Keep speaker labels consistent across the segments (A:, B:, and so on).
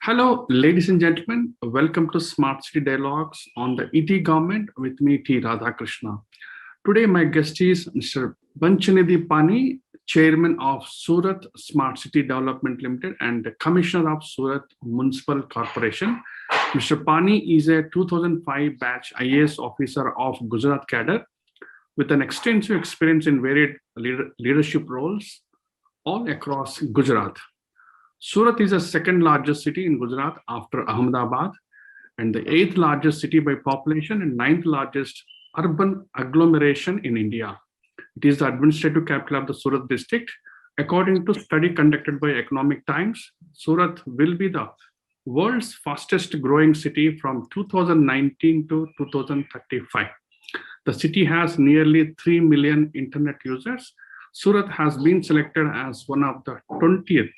A: Hello, ladies and gentlemen. Welcome to Smart City Dialogues on the ET government with me, T. Radhakrishna. Today, my guest is Mr. Banchhanidhi Pani, Chairman of Surat Smart City Development Limited and Commissioner of Surat Municipal Corporation. Mr. Pani is a 2005 batch IAS officer of Gujarat cadre with an extensive experience in varied leadership roles all across Gujarat. Surat is the second largest city in Gujarat after Ahmedabad and the eighth largest city by population and ninth largest urban agglomeration in India. It is the administrative capital of the Surat district. According to study conducted by Economic Times, Surat will be the world's fastest growing city from 2019 to 2035. The city has nearly 3 million internet users. Surat has been selected as one of the 20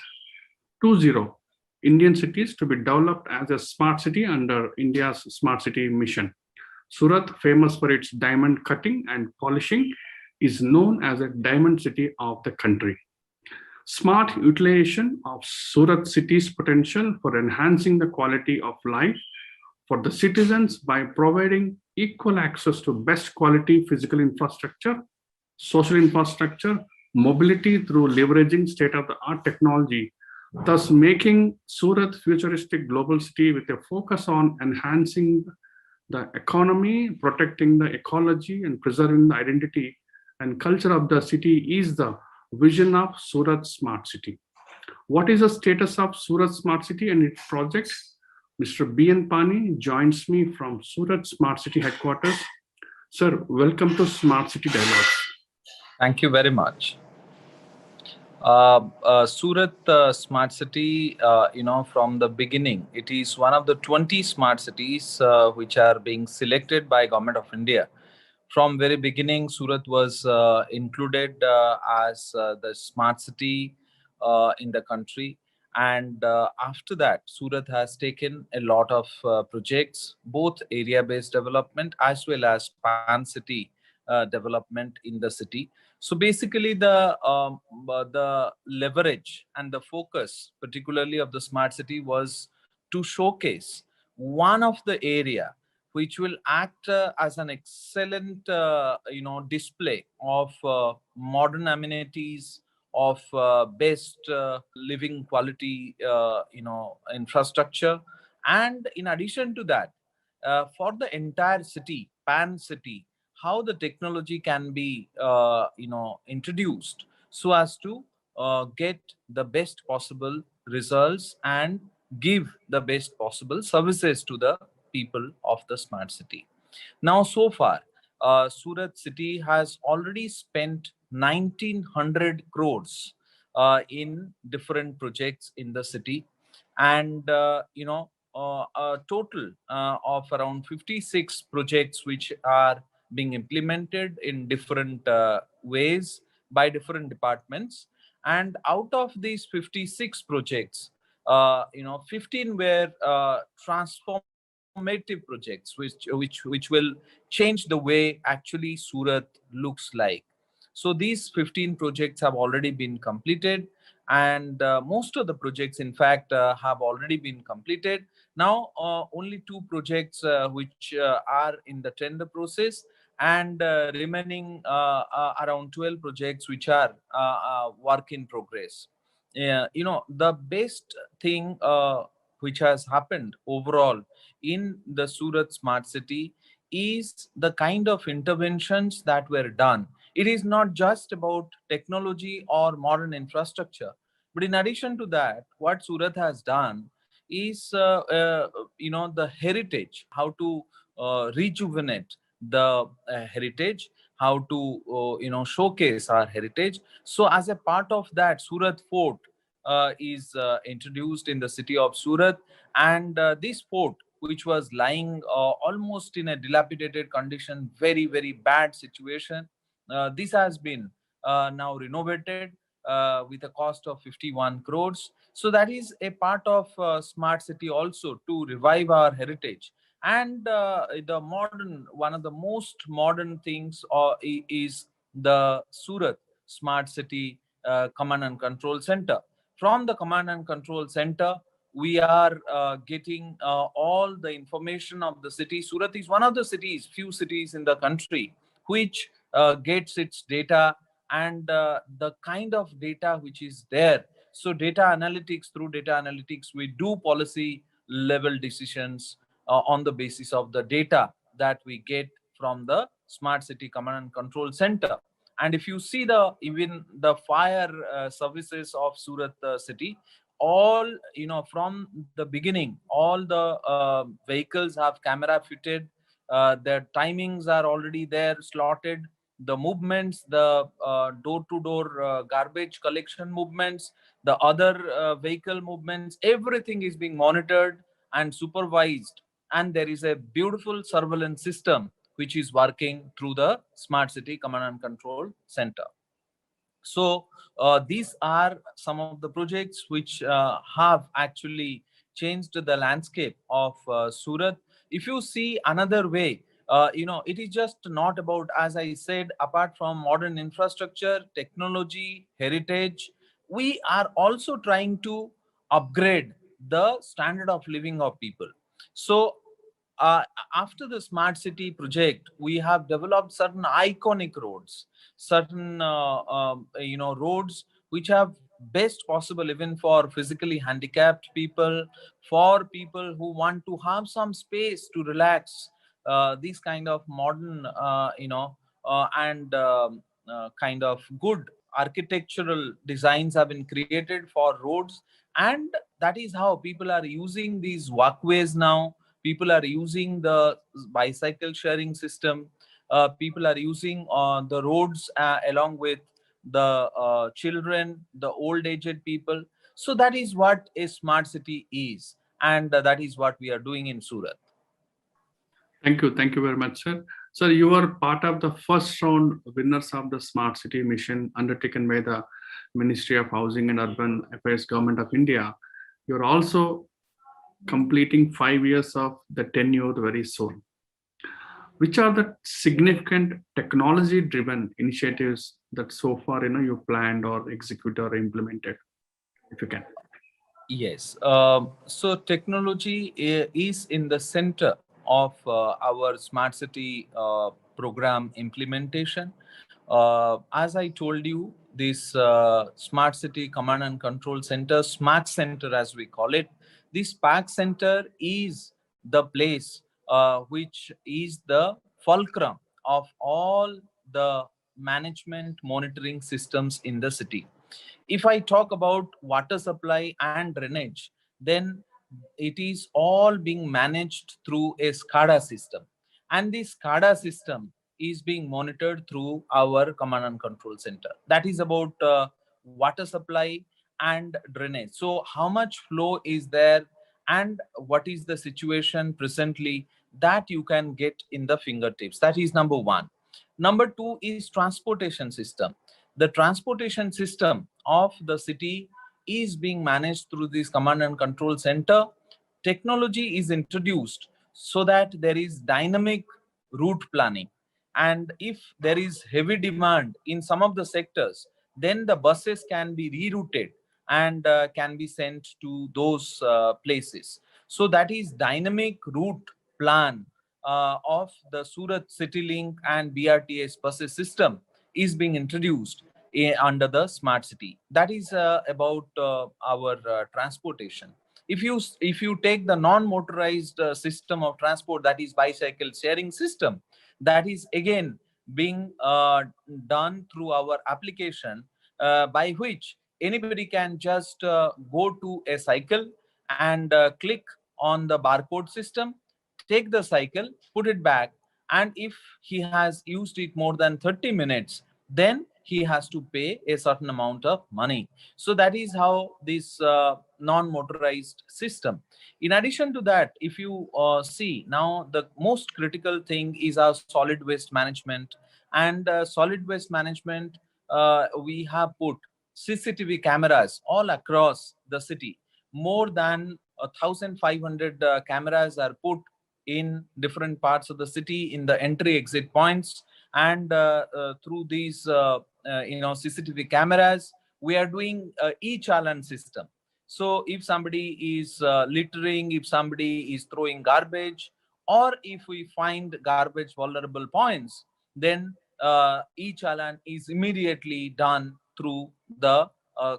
A: Indian cities to be developed as a smart city under India's smart city mission. Surat, famous for its diamond cutting and polishing, is known as a diamond city of the country. Smart utilization of Surat city's potential for enhancing the quality of life for the citizens by providing equal access to best quality physical infrastructure, social infrastructure, mobility through leveraging state-of-the-art technology, thus making Surat futuristic global city with a focus on enhancing the economy, protecting the ecology, and preserving the identity and culture of the city is the vision of Surat Smart City. What is the status of Surat Smart City and its projects? Mr. B.N. Pani joins me from Surat Smart City headquarters. Sir, welcome to Smart City Dialogues.
B: Thank you very much. Surat Smart City, from the beginning, it is one of the 20 smart cities which are being selected by Government of India. From very beginning, Surat was included as the smart city in the country. And after that, Surat has taken a lot of projects, both area-based development as well as pan-city development in the city. So basically, the leverage and the focus, particularly of the smart city, was to showcase one of the area which will act as an excellent, display of modern amenities, of best living quality, infrastructure, and in addition to that, for the entire city, pan city, how the technology can be introduced so as to get the best possible results and give the best possible services to the people of the smart city. Now, so far, Surat city has already spent 1900 crores in different projects in the city, and a total of around 56 projects which are being implemented in different ways by different departments. And out of these 56 projects, 15 were transformative projects, which will change the way actually Surat looks like. So these 15 projects have already been completed, and most of the projects, in fact, have already been completed. Now, only 2 projects which are in the tender process, and remaining around 12 projects which are work in progress. The best thing which has happened overall in the Surat Smart City is the kind of interventions that were done. It is not just about technology or modern infrastructure, but in addition to that, what Surat has done is, the heritage, how to rejuvenate the heritage, how to, showcase our heritage. So as a part of that, Surat Fort is introduced in the city of Surat. And this fort, which was lying almost in a dilapidated condition, very, very bad situation, this has been now renovated with a cost of 51 crores. So that is a part of smart city also, to revive our heritage. And one of the most modern things is the Surat Smart City Command and Control Center. From the Command and Control Center, we are getting all the information of the city. Surat is one of the few cities in the country which gets its data, and the kind of data which is there. So through data analytics, we do policy level decisions on the basis of the data that we get from the Smart City Command and Control Center. And if you see even the fire services of Surat city, all, from the beginning, all the vehicles have camera fitted, their timings are already there slotted, the movements, the door to door garbage collection movements, the other vehicle movements, everything is being monitored and supervised, and there is a beautiful surveillance system which is working through the Smart City Command and Control Center. So these are some of the projects which have actually changed the landscape of Surat. If you see another way, it is just not about, as I said, apart from modern infrastructure, technology, heritage, we are also trying to upgrade the standard of living of people. So uh, after the smart city project, we have developed certain iconic roads, certain roads which have best possible even for physically handicapped people, for people who want to have some space to relax. These kind of modern and kind of good architectural designs have been created for roads, and that is how people are using these walkways now. People are using the bicycle sharing system. People are using the roads along with the children, the old aged people. So that is what a smart city is, and that is what we are doing in Surat.
A: Thank you. Thank you very much, sir. Sir, you are part of the first round winners of the Smart City mission undertaken by the Ministry of Housing and Urban Affairs, Government of India. You're also completing 5 years of the tenure very soon. Which are the significant technology-driven initiatives that so far you planned or executed or implemented, if you can?
B: Yes. So technology is in the center of our smart city program implementation. As I told you, this smart city command and control center, smart center as we call it, this PAC center is the place which is the fulcrum of all the management monitoring systems in the city. If I talk about water supply and drainage, then it is all being managed through a SCADA system. And this SCADA system is being monitored through our command and control center. That is about water supply and drainage. So how much flow is there and what is the situation presently, that you can get in the fingertips. That is number one. Number two is transportation system. The transportation system of the city is being managed through this command and control center. Technology is introduced so that there is dynamic route planning, and if there is heavy demand in some of the sectors, then the buses can be rerouted and can be sent to those places. So that is dynamic route plan of the Surat City Link and BRTS buses system is being introduced under the smart city. That is about our transportation. If you take the non motorized system of transport, that is bicycle sharing system, that is again being done through our application, by which anybody can just go to a cycle and click on the barcode system, take the cycle, put it back, and if he has used it more than 30 minutes, then he has to pay a certain amount of money. So that is how this non-motorized system. In addition to that, if you see now, the most critical thing is our solid waste management. And solid waste management, we have put CCTV cameras all across the city. More than 1,500 cameras are put in different parts of the city in the entry exit points, and through these CCTV cameras, we are doing e-challan system. So if somebody is littering, if somebody is throwing garbage, or if we find garbage vulnerable points, then e-challan is immediately done through the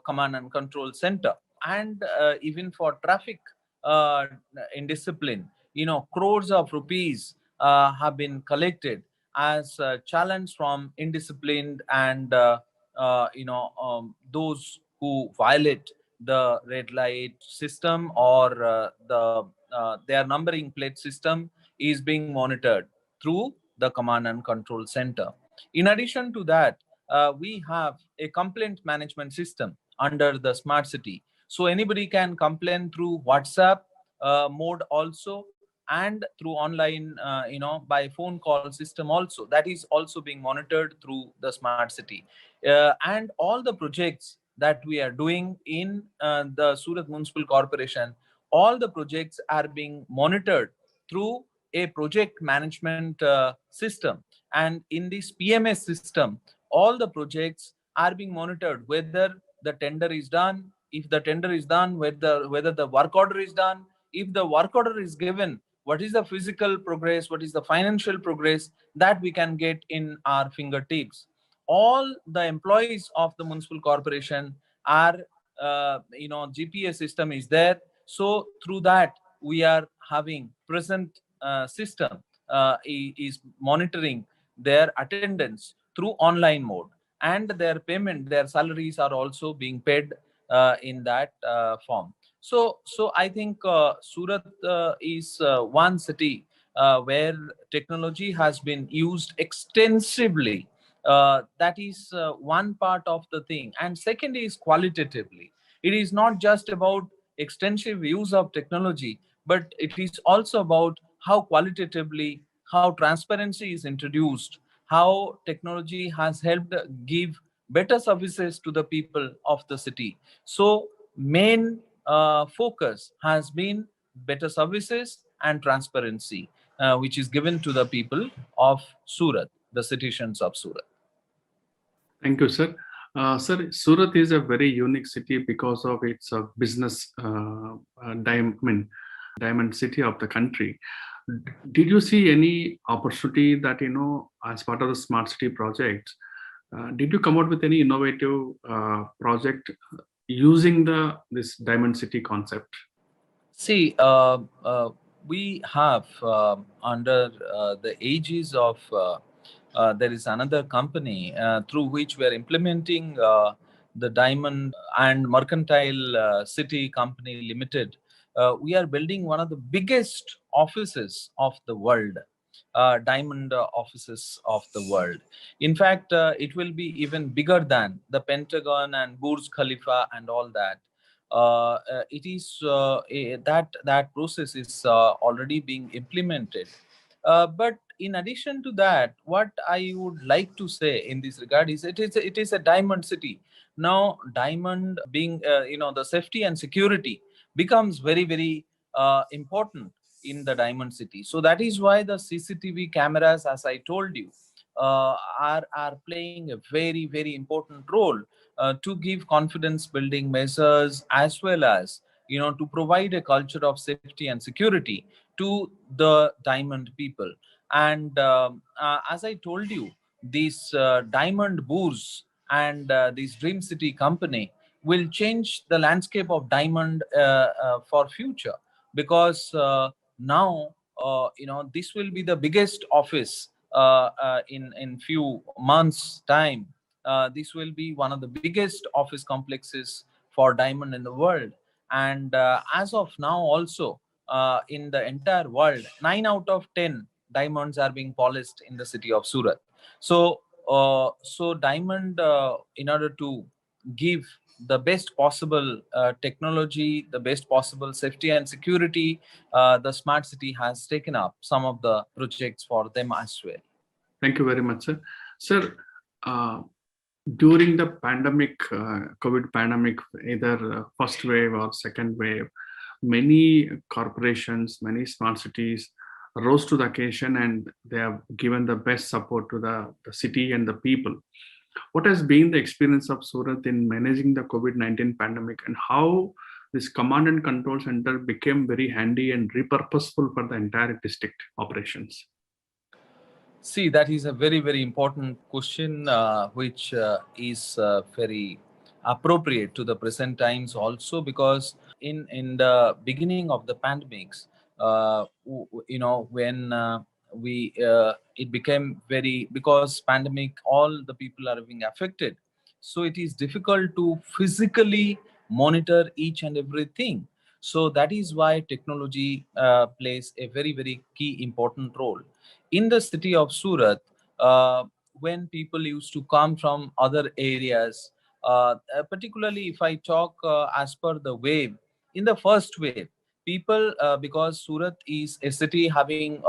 B: command and control center. And even for traffic uh, indiscipline, crores of rupees have been collected as challenge from indisciplined and those who violate the red light system, or their numbering plate system is being monitored through the command and control center. In addition to that, we have a complaint management system under the smart city. So anybody can complain through WhatsApp mode also, and through online, by phone call system also. That is also being monitored through the smart city. And all the projects that we are doing in the Surat Municipal Corporation, all the projects are being monitored through a project management system. And in this PMS system, all the projects are being monitored, whether the tender is done, if the tender is done, whether the work order is done, if the work order is given, what is the physical progress, what is the financial progress, that we can get in our fingertips. All the employees of the municipal corporation are, GPS system is there. So through that, we are having present system is monitoring their attendance through online mode, and their payment, their salaries are also being paid in that form. So I think Surat is one city where technology has been used extensively. That is one part of the thing. And second is qualitatively. It is not just about extensive use of technology, but it is also about how qualitatively, how transparency is introduced, how technology has helped give better services to the people of the city. So main focus has been better services and transparency, which is given to the people of Surat, the citizens of Surat.
A: Thank you, sir. Sir, Surat is a very unique city because of its business diamond city of the country. Did you see any opportunity that, as part of the smart city project, did you come out with any innovative project using this diamond city concept?
B: See, we have under the aegis of there is another company through which we are implementing the Diamond and Mercantile City Company Limited. We are building one of the biggest offices of the world, diamond offices of the world. In fact, it will be even bigger than the Pentagon and Burj Khalifa and all that. It is that process is already being implemented. But in addition to that, what I would like to say in this regard is it is a diamond city. Now, diamond being the safety and security becomes very very important in the diamond city. So that is why the CCTV cameras, as I told you, are playing a very very important role to give confidence building measures, as well as to provide a culture of safety and security to the diamond people. And as I told you, this diamond Burj and this Dream City company will change the landscape of diamond for future, because now this will be the biggest office in few months time. This will be one of the biggest office complexes for diamond in the world. And as of now also, in the entire world, 9 out of 10 diamonds are being polished in the city of Surat. So diamond, in order to give the best possible technology, the best possible safety and security, the smart city has taken up some of the projects for them as well.
A: Thank you very much, sir. Sir, uh, during the pandemic, COVID pandemic, either first wave or second wave, many corporations, many smart cities rose to the occasion, and they have given the best support to the city and the people. What has been the experience of Surat in managing the COVID-19 pandemic, and how this command and control center became very handy and repurposeful for the entire district operations?
B: See, that is a very, very important question, which is very appropriate to the present times also, because in the beginning of the pandemics, when we it became very, because pandemic, all the people are being affected, so it is difficult to physically monitor each and everything. So that is why technology plays a very, very key important role in the city of Surat. When people used to come from other areas, particularly if I talk as per the wave, in the first wave, people, because Surat is a city having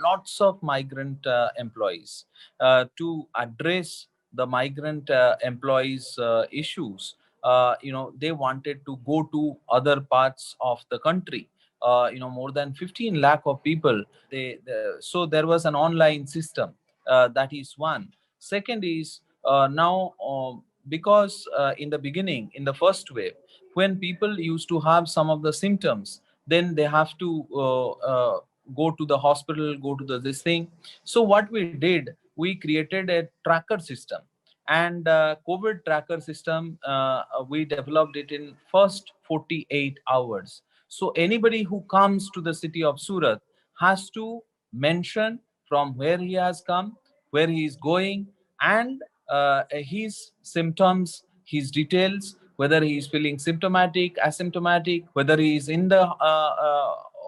B: lots of migrant employees, to address the migrant employees issues, they wanted to go to other parts of the country. More than 15 lakh of people, so there was an online system. That is one. Second is, now, because in the beginning, in the first wave, when people used to have some of the symptoms, then they have to go to the hospital, go to this thing. So what we did, we created a tracker system, and COVID tracker system, we developed it in first 48 hours. So anybody who comes to the city of Surat has to mention from where he has come, where he is going, and his symptoms, his details, whether he is feeling symptomatic, asymptomatic, whether he is in the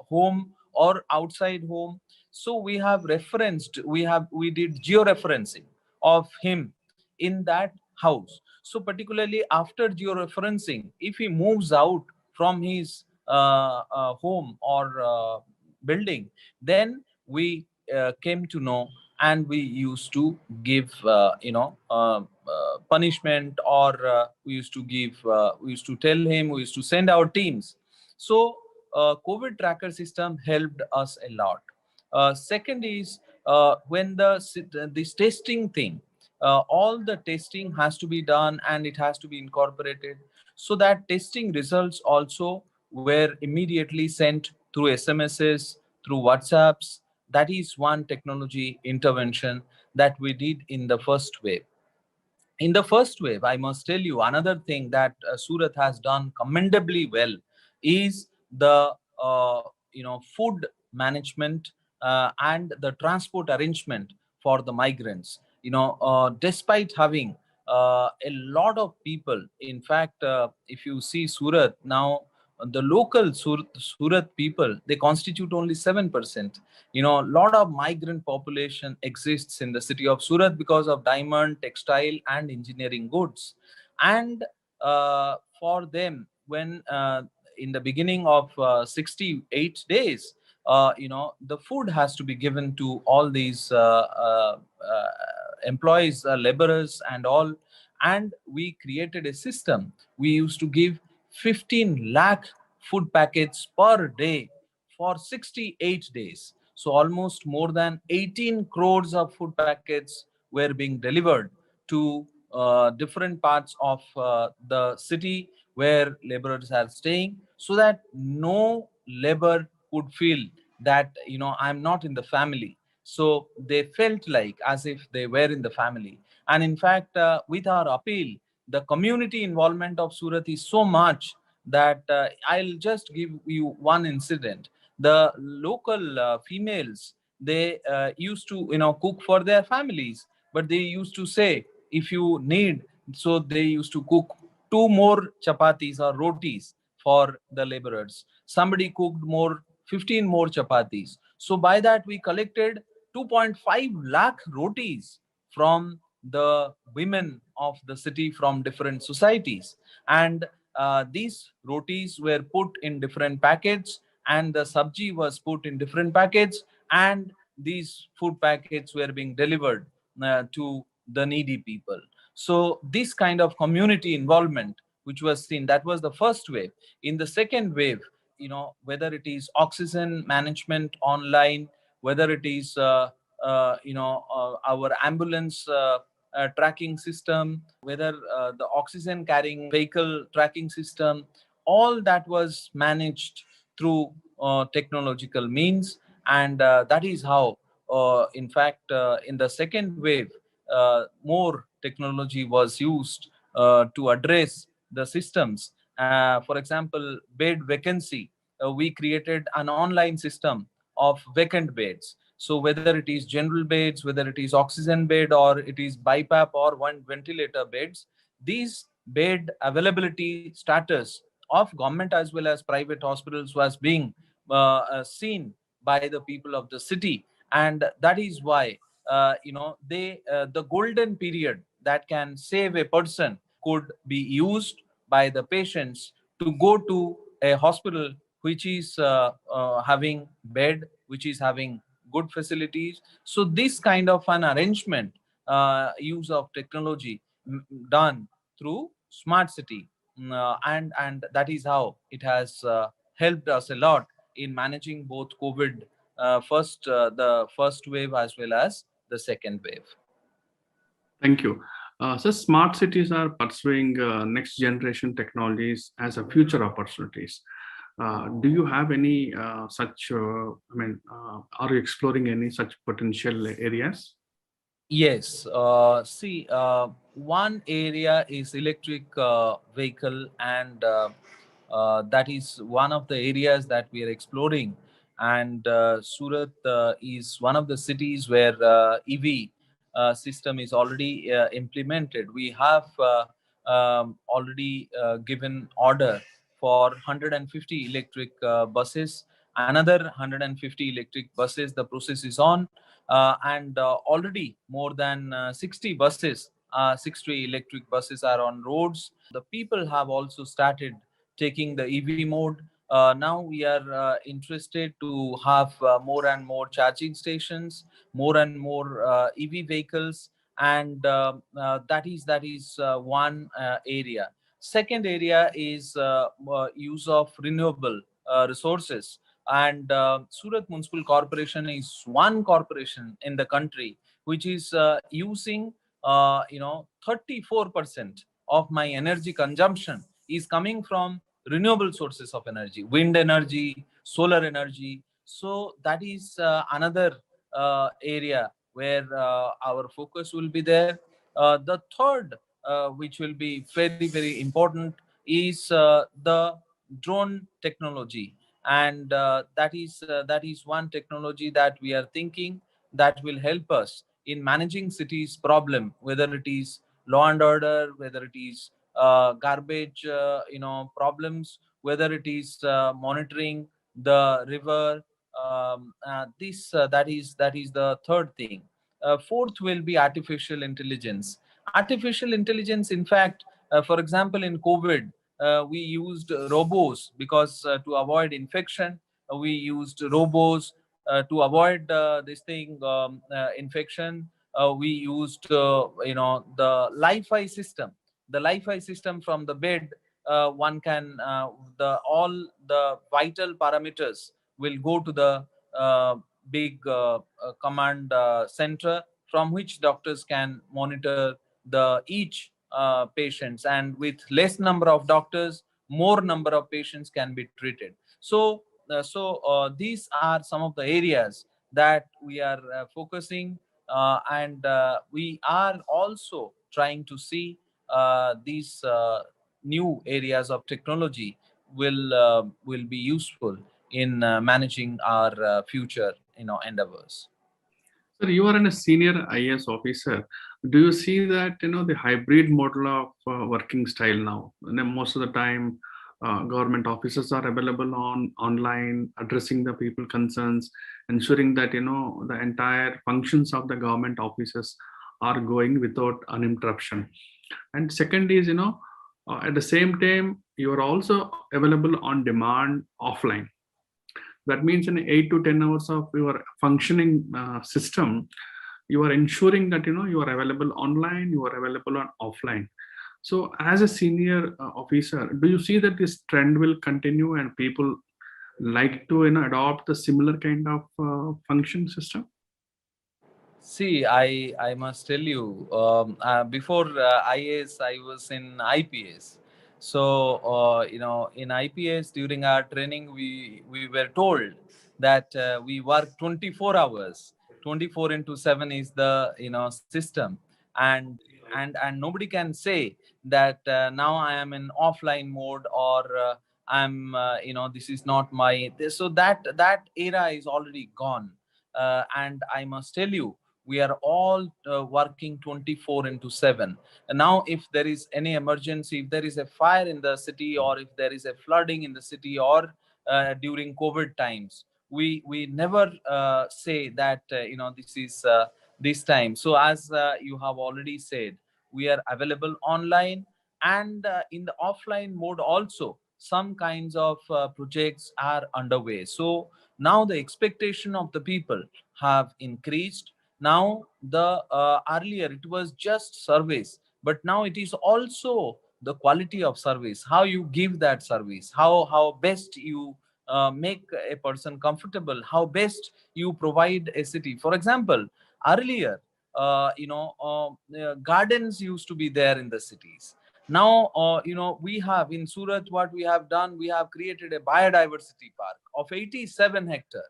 B: home or outside home. So we have referenced, we did georeferencing of him in that house. So particularly after georeferencing, if he moves out from his home or building, then we came to know, and we used to give punishment, or we used to tell him, we used to send our teams. So COVID tracker system helped us a lot. Second is, when this testing thing, all the testing has to be done and it has to be incorporated, so that testing results also were immediately sent through SMSs, through WhatsApps. That is one technology intervention that we did in the first wave. In the first wave, I must tell you another thing that Surat has done commendably well is the food management and the transport arrangement for the migrants. Despite having a lot of people, in fact, if you see Surat now, the local Surat people, they constitute only 7%. A lot of migrant population exists in the city of Surat because of diamond, textile, and engineering goods. And for them, when in the beginning of 68 days, the food has to be given to all these employees, laborers, and all. And we created a system. We used to give 15 lakh food packets per day for 68 days. So almost more than 18 crores of food packets were being delivered to different parts of the city where laborers are staying, so that no labor would feel that I'm not in the family. So they felt like as if they were in the family. And in fact, with our appeal, the community involvement of Surat is so much that I'll just give you one incident. The local females, they used to cook for their families, but they used to say, if you need, so they used to cook 2 more chapatis or rotis for the laborers. Somebody cooked more, 15 more chapatis. So by that we collected 2.5 lakh rotis from the women of the city from different societies. And these rotis were put in different packets, and the sabji was put in different packets, and these food packets were being delivered to the needy people. So this kind of community involvement which was seen, that was the first wave. In the second wave, whether it is oxygen management online, whether it is our ambulance tracking system, whether the oxygen carrying vehicle tracking system, all that was managed through technological means, and that is how, in fact, in the second wave, more technology was used to address the systems. For example, bed vacancy. We created an online system of vacant beds. So whether it is general beds, whether it is oxygen bed, or it is BiPAP or one ventilator beds, these bed availability status of government as well as private hospitals was being seen by the people of the city, and that is why the golden period that can save a person could be used by the patients to go to a hospital which is having bed, which is having good facilities. So this kind of an arrangement, use of technology done through smart city, and that is how it has helped us a lot in managing both COVID, the first wave as well as the second wave.
A: Thank you. So smart cities are pursuing next generation technologies as a future opportunities. Do you have any such, are you exploring any such potential areas?
B: Yes. See, one area is electric vehicle, and that is one of the areas that we are exploring. And Surat is one of the cities where EV system is already implemented. We have already given order for 150 electric buses, another 150 electric buses. The process is on, and already more than 60 buses, 60 electric buses are on roads. The people have also started taking the EV mode. Now we are interested to have more and more charging stations, more and more EV vehicles, and that is one area. Second area is use of renewable resources, and Surat Municipal Corporation is one corporation in the country which is using 34% of my energy consumption is coming from renewable sources of energy, wind energy, solar energy. So that is another area where our focus will be there. The third, which will be very, very important, is the drone technology, and that is one technology that we are thinking that will help us in managing cities problem, whether it is law and order, whether it is garbage problems, whether it is monitoring the river. This that is the third thing. Fourth will be artificial intelligence. Artificial intelligence, in fact, for example, in COVID, we used robots because to avoid infection. We used robots to avoid this thing, infection. We used the Li-Fi system. The Li-Fi system from the bed, one can the all the vital parameters will go to the big command center, from which doctors can monitor the each patients, and with less number of doctors, more number of patients can be treated. So these are some of the areas that we are focusing, and we are also trying to see these new areas of technology will be useful in managing our future endeavors.
A: Sir, you are a senior IAS officer. Do you see that the hybrid model of working style now? And then most of the time, government offices are available on online, addressing the people concerns, ensuring that the entire functions of the government offices are going without an interruption. And second is at the same time you are also available on demand offline. That means in 8 to 10 hours of your functioning system, you are ensuring that you are available online, you are available on offline. So as a senior officer, do you see that this trend will continue and people like to adopt the similar kind of function system?
B: See, I must tell you, before IAS, I was in IPS. So, in IPS during our training, we were told that we work 24 hours, 24 into 7 is the system, and and nobody can say that now I am in offline mode, or I'm this is not my this, so that era is already gone. And I must tell you, we are all working 24 into 7. And now if there is any emergency, if there is a fire in the city, or if there is a flooding in the city, or during COVID times, we never say that this is this time. So as you have already said, we are available online, and in the offline mode also some kinds of projects are underway. So now the expectation of the people have increased. Now the earlier it was just service, but now it is also the quality of service, how you give that service, how best you make a person comfortable, how best you provide a city. For example, earlier gardens used to be there in the cities. Now we have in Surat, what we have done, we have created a biodiversity park of 87 hectare.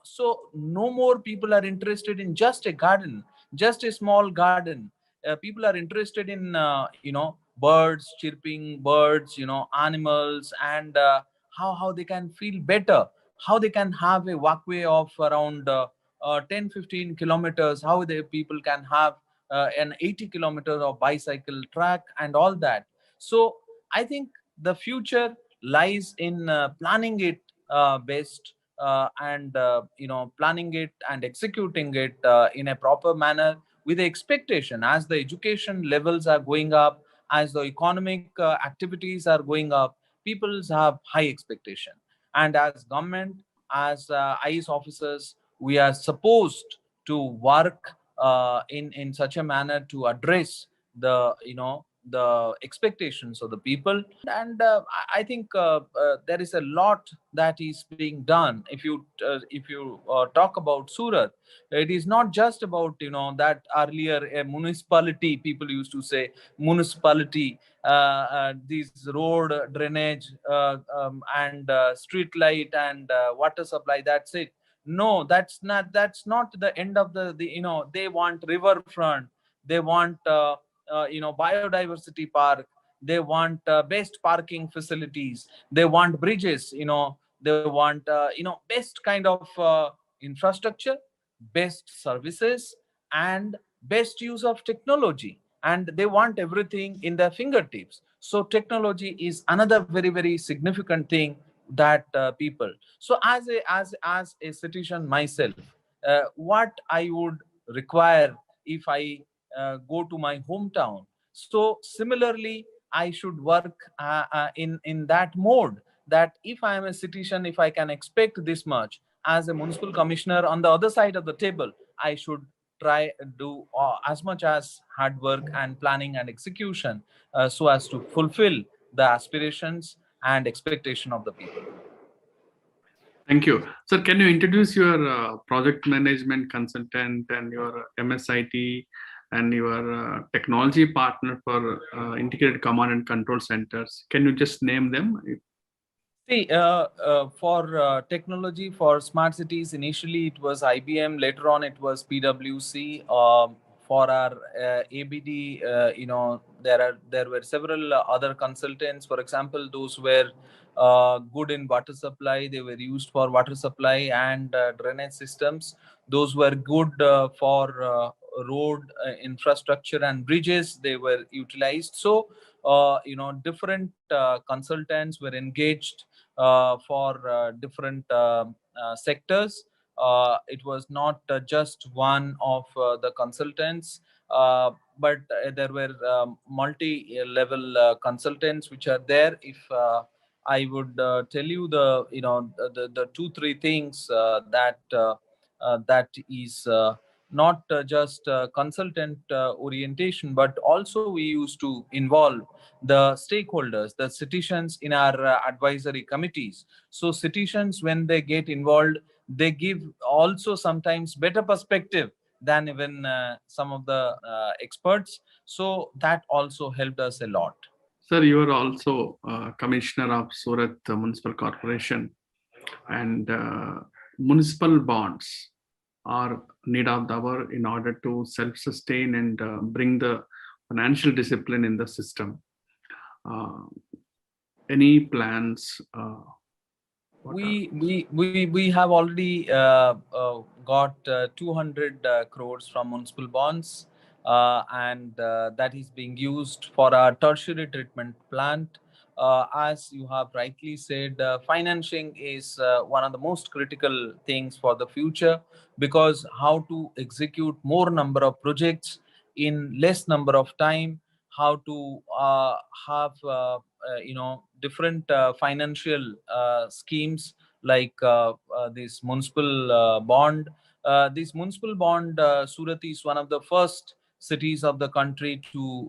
B: So no more people are interested in just a garden, just a small garden. People are interested in birds chirping, birds, animals, and how they can feel better, how they can have a walkway of around 10-15 kilometers, how the people can have an 80 kilometers of bicycle track and all that. So I think the future lies in planning it best, and planning it and executing it in a proper manner, with the expectation, as the education levels are going up, as the economic activities are going up, peoples have high expectation. And as government, as IAS officers, we are supposed to work in such a manner to address the the expectations of the people. And I think there is a lot that is being done. If you talk about Surat, it is not just about that earlier a municipality, people used to say municipality, these road drainage, and street light and water supply, that's it. No, that's not the end of the they want riverfront, they want biodiversity park, they want best parking facilities, they want bridges, they want best kind of infrastructure, best services, and best use of technology, and they want everything in their fingertips. So technology is another very very significant thing that people. So as a citizen myself, what I would require if I go to my hometown, so similarly I should work in that mode, that if I am a citizen, if I can expect this much as a municipal commissioner, on the other side of the table I should try do as much as hard work and planning and execution, so as to fulfill the aspirations and expectation of the people.
A: Thank you. Sir, can you introduce your project management consultant and your MSIT and your technology partner for integrated command and control centers? Can you just name them?
B: See, for technology for smart cities, initially it was IBM. Later on, it was PwC. For our ABD, there were several other consultants. For example, those were good in water supply. They were used for water supply and drainage systems. Those were good for road infrastructure and bridges. They were utilized. So, different consultants were engaged for different sectors. It was not just one of the consultants, but there were multi-level consultants which are there. If I would tell you the 2-3 things that is not just consultant orientation, but also we used to involve the stakeholders, the citizens in our advisory committees. So citizens, when they get involved, they give also sometimes better perspective than even some of the experts. So that also helped us a lot.
A: Sir, you are also Commissioner of Surat Municipal Corporation, and municipal bonds are need of the hour in order to self-sustain and bring the financial discipline in the system. Uh, any plans?
B: We have already got 200 crores from municipal bonds, and that is being used for our tertiary treatment plant. As you have rightly said, financing is one of the most critical things for the future, because how to execute more number of projects in less number of time, how to have different financial schemes like this municipal bond. This municipal bond, Surat is one of the first cities of the country to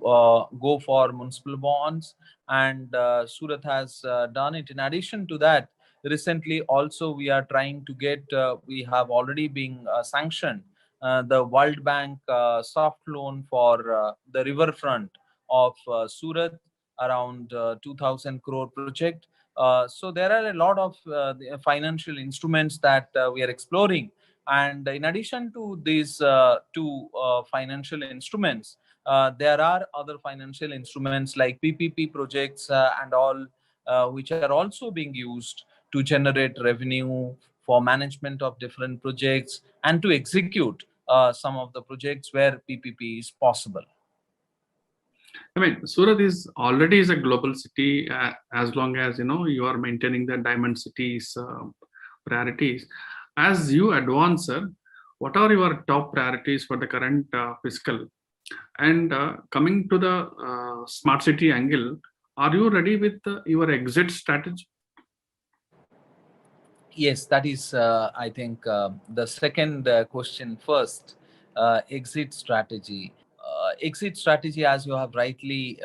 B: go for municipal bonds, and Surat has done it. In addition to that, recently also we are trying to get, we have already been sanctioned the World Bank soft loan for the riverfront of Surat, around 2000 crore project. So there are a lot of the financial instruments that we are exploring. And in addition to these two financial instruments, there are other financial instruments like PPP projects and all, which are also being used to generate revenue for management of different projects and to execute some of the projects where PPP is possible.
A: I mean, Surat is already is a global city as long as you are maintaining the diamond cities priorities. As you advance, sir, what are your top priorities for the current fiscal? And coming to the smart city angle, are you ready with your exit strategy?
B: Yes, that is, I think, the second question first. Exit strategy. Exit strategy, as you have rightly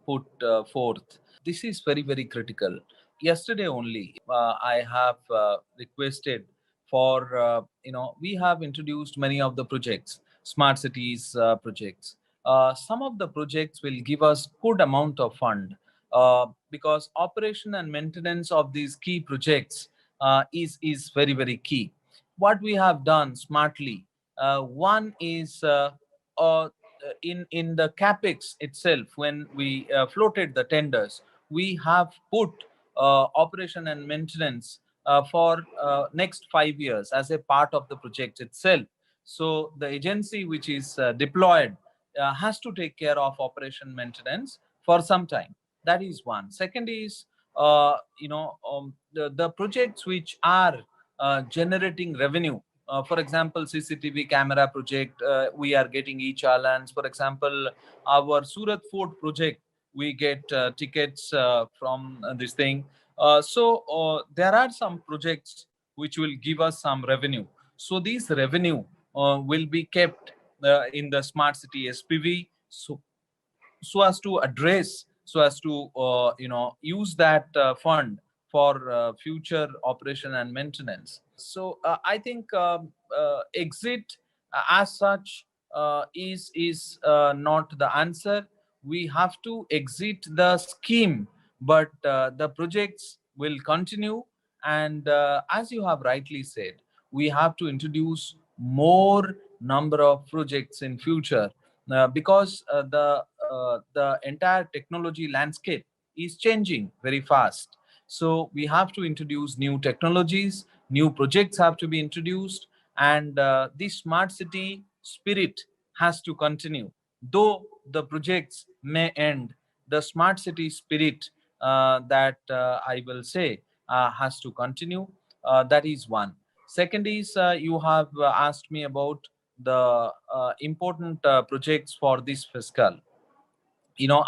B: put forth, this is very, very critical. Yesterday only, I have requested for, we have introduced many of the projects, smart cities projects. Some of the projects will give us good amount of fund, because operation and maintenance of these key projects is very, very key. What we have done smartly, one is in the capex itself, when we floated the tenders, we have put operation and maintenance for next 5 years as a part of the project itself. So the agency which is deployed has to take care of operation maintenance for some time. That is one. Second is the projects which are generating revenue. For example, CCTV camera project, we are getting e-challans. For example, our Surat Fort project, we get tickets from this thing. So there are some projects which will give us some revenue. So these revenue will be kept in the smart city SPV. So as to address, so as to use that fund for future operation and maintenance. So I think exit as such is not the answer. We have to exit the scheme, but the projects will continue. And as you have rightly said, we have to introduce more number of projects in future, because the entire technology landscape is changing very fast. So we have to introduce new technologies, new projects have to be introduced, and the smart city spirit has to continue. Though the projects may end, the smart city spirit, that I will say, has to continue. That is one. Second is, you have asked me about the important projects for this fiscal.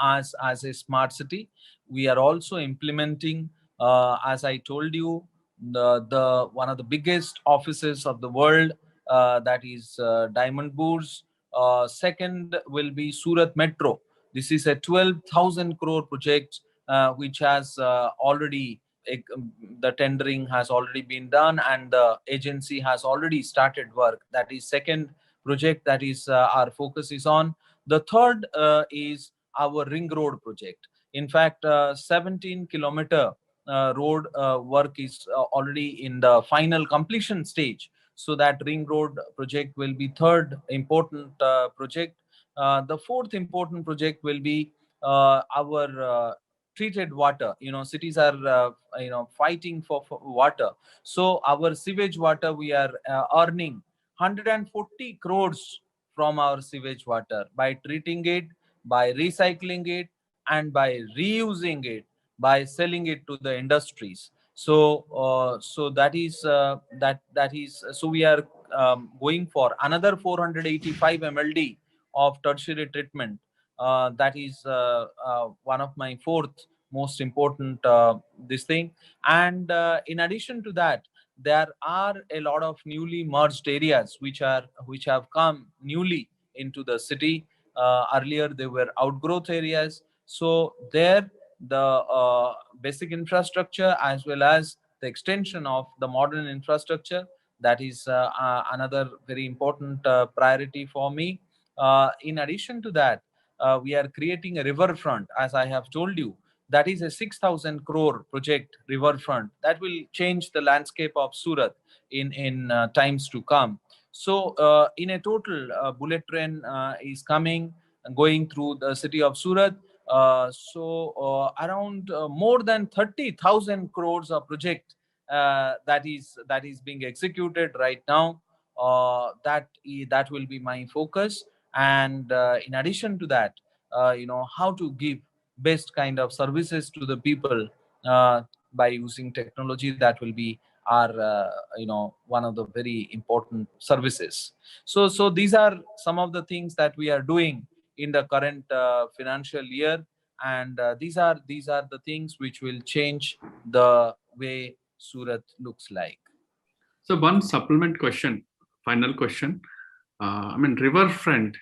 B: As a smart city, we are also implementing, as I told you, the one of the biggest offices of the world, that is Diamond Bourse. Second will be Surat Metro. This is a 12,000 crore project, which has already, the tendering has already been done, and the agency has already started work. That is second project that is our focus is on. The third is our ring road project. In fact, 17-kilometer road work is already in the final completion stage. So that ring road project will be third important project. The fourth important project will be our treated water. Cities are fighting for water. So our sewage water, we are earning 140 crores from our sewage water by treating it, by recycling it, and by reusing it, by selling it to the industries. So that is so we are going for another 485 mld of tertiary treatment. That is one of my fourth most important this thing. And in addition to that, there are a lot of newly merged areas which have come newly into the city. Earlier they were outgrowth areas. So there, the basic infrastructure as well as the extension of the modern infrastructure, that is another very important priority for me. In addition to that, we are creating a riverfront, as I have told you. That is a 6,000 crore project, riverfront, that will change the landscape of Surat in times to come. So in a total, bullet train is coming, going through the city of Surat. Around more than 30,000 crores of project that is being executed right now. That will be my focus. And in addition to that, how to give best kind of services to the people by using technology, that will be our one of the very important services. So these are some of the things that we are doing in the current financial year. And these are the things which will change the way Surat looks like.
A: So one supplement question, final question. Riverfront.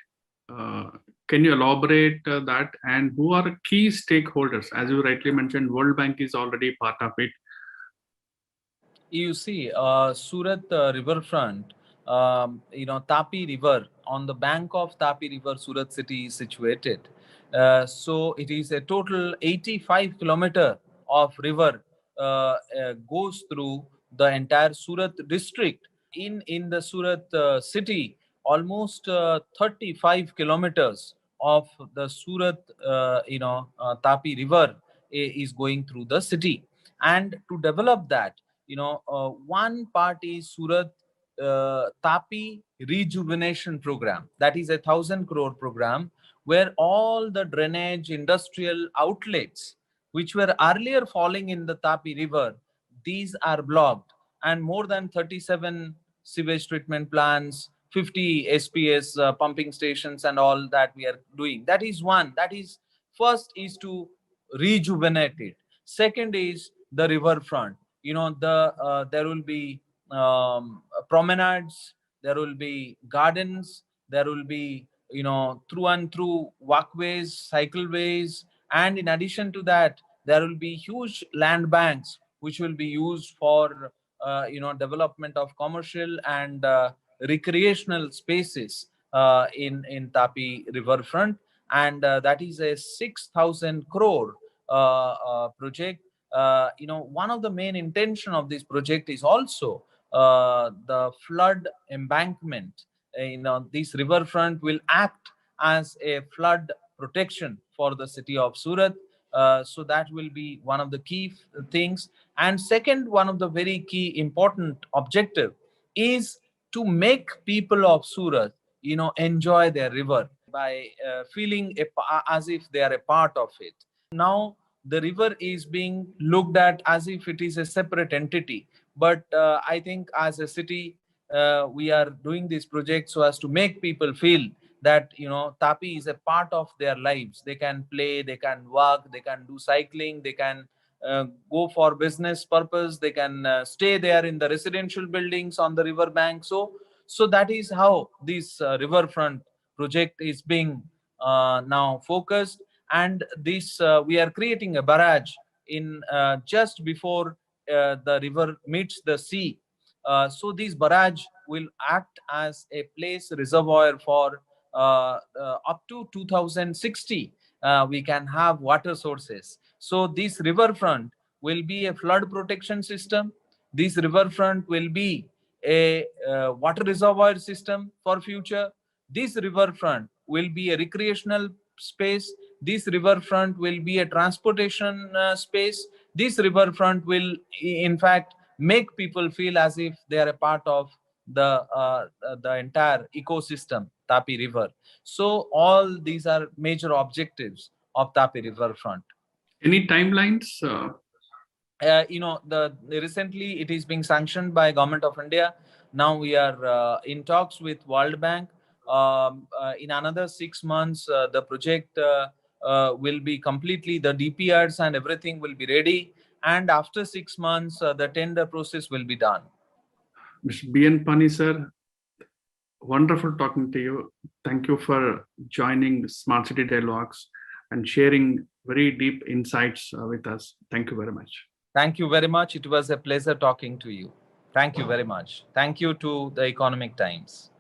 A: Uh, can you elaborate that? And who are key stakeholders? As you rightly mentioned, World Bank is already part of it.
B: You see, Surat riverfront, Tapi River, on the bank of Tapi River, Surat city is situated. So it is a total 85 kilometer of river goes through the entire Surat district. In the Surat city, almost 35 kilometers of the Surat, Tapi River is going through the city. And to develop that, one part is Surat Tapi rejuvenation program. That is a 1,000 crore program where all the drainage industrial outlets which were earlier falling in the Tapi river, these are blocked. And more than 37 sewage treatment plants, 50 SPS pumping stations, and all that we are doing. That is one. That is, first is to rejuvenate it. Second is the riverfront. There will be promenades, there will be gardens, there will be through and through walkways, cycleways. And in addition to that, there will be huge land banks which will be used for development of commercial and recreational spaces in Tapi riverfront. And that is a 6,000 crore project. One of the main intention of this project is also the flood embankment. This riverfront will act as a flood protection for the city of Surat. So that will be one of the key things. And second, one of the very key important objective is to make people of Surat enjoy their river by feeling as if they are a part of it. Now the river is being looked at as if it is a separate entity. But I think as a city, we are doing this project so as to make people feel that Tapi is a part of their lives. They can play, they can walk, they can do cycling, they can go for business purpose, they can stay there in the residential buildings on the river bank. So that is how this riverfront project is being now focused. And this we are creating a barrage in just before the river meets the sea. So this barrage will act as a place reservoir for up to 2060 we can have water sources. So this riverfront will be a flood protection system. This riverfront will be a water reservoir system for future. This riverfront will be a recreational space. This riverfront will be a transportation space. This riverfront will, in fact, make people feel as if they are a part of the entire ecosystem, Tapi River. So all these are major objectives of Tapi Riverfront.
A: Any timelines?
B: The recently it is being sanctioned by Government of India. Now we are in talks with World Bank. In another 6 months, the project will be completely, the DPRs and everything will be ready. And after 6 months, the tender process will be done.
A: Mr. B.N. Pani, sir, wonderful talking to you. Thank you for joining Smart City Dialogues and sharing very deep insights with us. Thank you very much.
B: Thank you very much. It was a pleasure talking to you. Thank you very much. Thank you to the Economic Times.